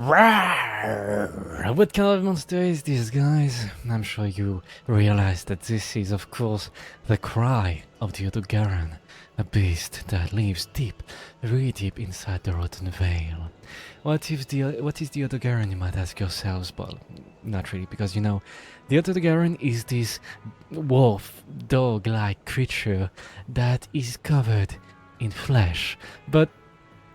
Rawr! What kind of monster is this, guys? I'm sure you realize that this is, of course, the cry of the Odogaron, a beast that lives deep, really deep inside the Rotten Vale. What is the Odogaron, you might ask yourselves? Well, not really, because you know, the Odogaron is this wolf, dog-like creature that is covered in flesh, but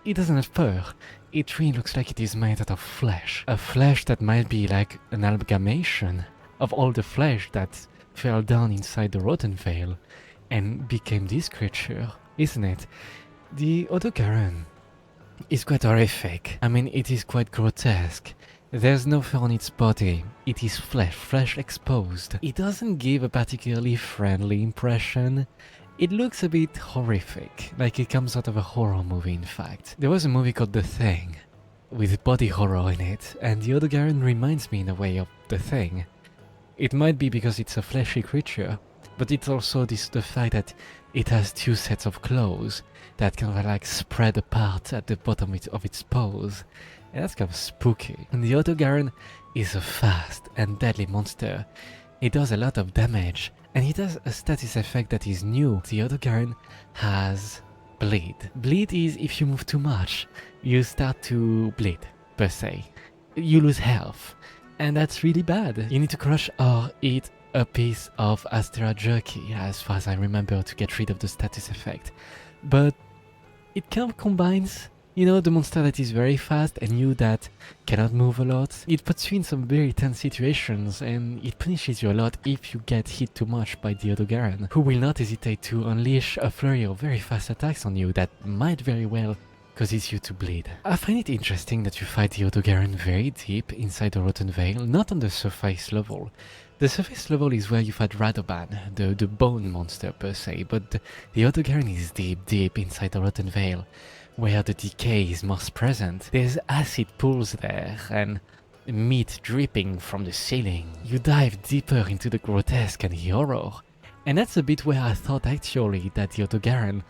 it doesn't have fur. It really looks like it is made out of flesh. A flesh that might be like an amalgamation of all the flesh that fell down inside the Rotten Vale and became this creature, isn't it? The Odogaron is quite horrific. I mean, it is quite grotesque. There's no fur on its body. It is flesh exposed. It doesn't give a particularly friendly impression. It looks a bit horrific, like it comes out of a horror movie in fact. There was a movie called The Thing, with body horror in it, and the Odogaron reminds me in a way of The Thing. It might be because it's a fleshy creature, but it's also the fact that it has two sets of claws that kind of like spread apart at the bottom of its paws, and that's kind of spooky. And the Odogaron is a fast and deadly monster. It does a lot of damage, and it has a status effect that is new. The Odogaron has bleed. Bleed is if you move too much, you start to bleed, per se. You lose health, and that's really bad. You need to crush or eat a piece of Astera jerky, as far as I remember, to get rid of the status effect. But it kind of combines, you know, the monster that is very fast and you that cannot move a lot. It puts you in some very tense situations and it punishes you a lot if you get hit too much by the Odogaron, who will not hesitate to unleash a flurry of very fast attacks on you that might very well causes you to bleed. I find it interesting that you fight the Odogaron very deep inside the Rotten Vale, not on the surface level. The surface level is where you fight Radoban, the bone monster per se, but the Odogaron is deep inside the Rotten Vale, where the decay is most present. There's acid pools there, and meat dripping from the ceiling. You dive deeper into the grotesque and the horror. And that's a bit where I thought actually that the Odogaron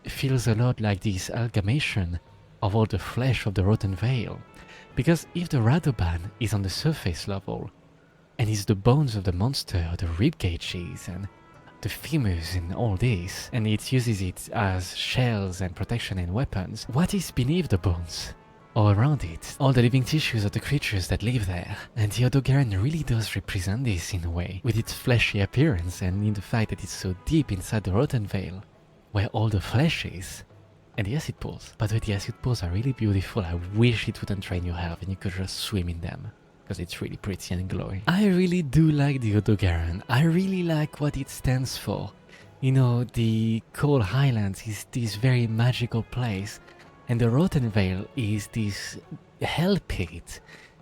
feels a lot like this amalgamation of all the flesh of the Rotten Vale. Because if the Radoban is on the surface level, and is the bones of the monster, the rib cages, and the femurs and all this, and it uses it as shells and protection and weapons, what is beneath the bones? All around it, all the living tissues of the creatures that live there. And the Odogaron really does represent this in a way, with its fleshy appearance and in the fact that it's so deep inside the Rotten Vale, where all the flesh is, and the acid pools. By the way, the acid pools are really beautiful. I wish it wouldn't drain your health and you could just swim in them, because it's really pretty and glowing. I really do like the Odogaron. I really like what it stands for. You know, the Cold Highlands is this very magical place, and the Rotten Vale is this hell pit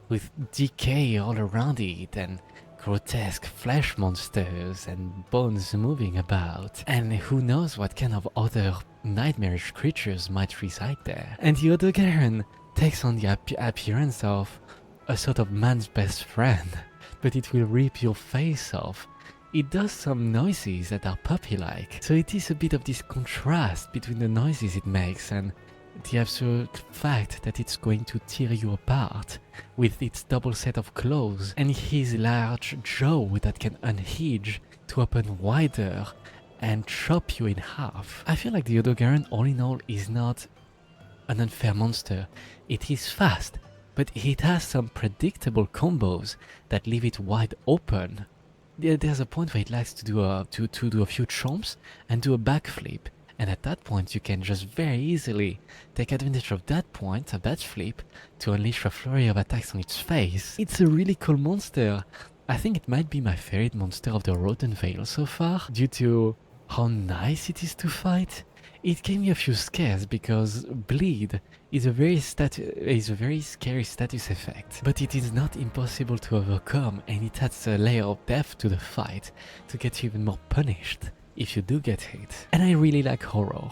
with decay all around it and grotesque flesh monsters and bones moving about. And who knows what kind of other nightmarish creatures might reside there. And the Odogaron takes on the appearance of a sort of man's best friend, but it will rip your face off. It does some noises that are puppy-like, so it is a bit of this contrast between the noises it makes and the absolute fact that it's going to tear you apart with its double set of claws and his large jaw that can unhinge to open wider and chop you in half. I feel like the Odogaron all in all is not an unfair monster. It is fast, but it has some predictable combos that leave it wide open. There's a point where it likes to do a few chomps and do a backflip, and at that point you can just very easily take advantage of that point, of that flip, to unleash a flurry of attacks on its face. It's a really cool monster. I think it might be my favorite monster of the Rotten Vale so far, due to how nice it is to fight. It gave me a few scares because bleed is a very scary status effect, but it is not impossible to overcome, and it adds a layer of depth to the fight to get you even more punished if you do get hit. And I really like horror,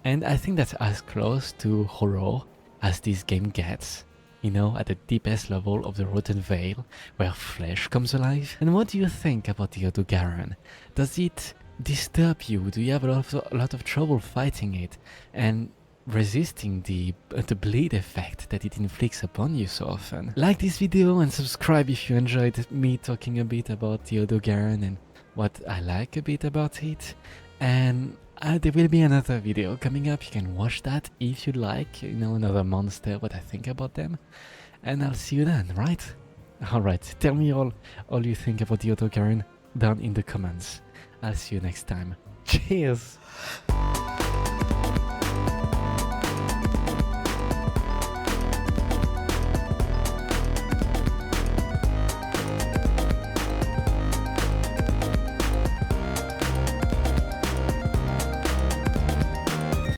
and I think that's as close to horror as this game gets, you know, at the deepest level of the Rotten Vale, where flesh comes alive. And what do you think about the Odogaron? Does it disturb you? Do you have a lot of trouble fighting it? And resisting the bleed effect that it inflicts upon you so often. Like this video and subscribe if you enjoyed me talking a bit about the Odogaron and what I like a bit about it. And there will be another video coming up. You can watch that if you like, you know, another monster, what I think about them. And I'll see you then, right? Alright, tell me all you think about the Odogaron down in the comments. I'll see you next time. Cheers!